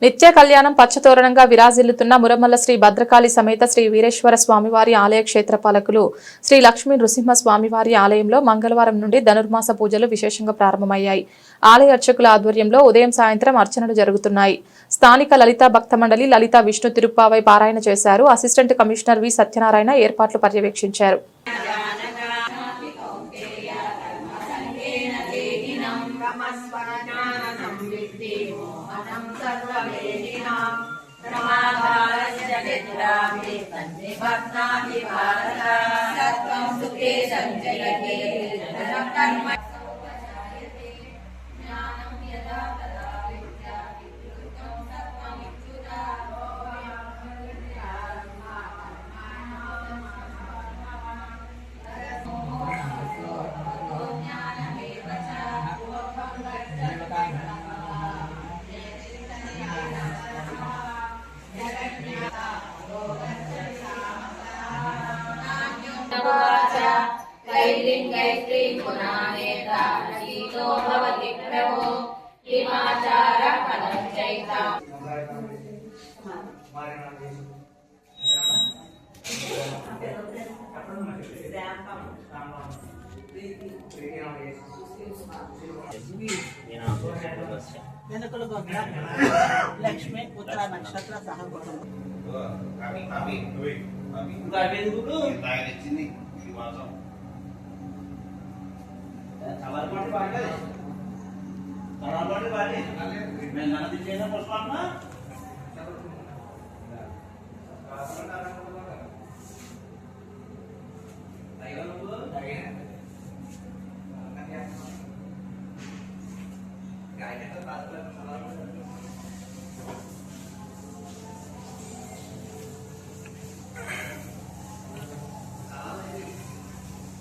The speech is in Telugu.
నిత్య కళ్యాణం పచ్చతోరణంగా విరాజిల్లుతున్న మురమల్ల శ్రీ భద్రకాళి సమేత శ్రీ వీరేశ్వర స్వామివారి ఆలయ క్షేత్రపాలకులు శ్రీ లక్ష్మీ నృసింహ స్వామివారి ఆలయంలో మంగళవారం నుండి ధనుర్మాస పూజలు విశేషంగా ప్రారంభమయ్యాయి. ఆలయ అర్చకుల ఆధ్వర్యంలో ఉదయం సాయంత్రం అర్చనలు జరుగుతున్నాయి. స్థానిక లలితా భక్త మండలి లలిత విష్ణు తిరుప్పావై పారాయణ చేశారు. అసిస్టెంట్ కమిషనర్ వి సత్యనారాయణ ఏర్పాట్లు పర్యవేక్షించారు. लक्ष्मी पुत्र नक्षत्र सहकुटुंब చాలా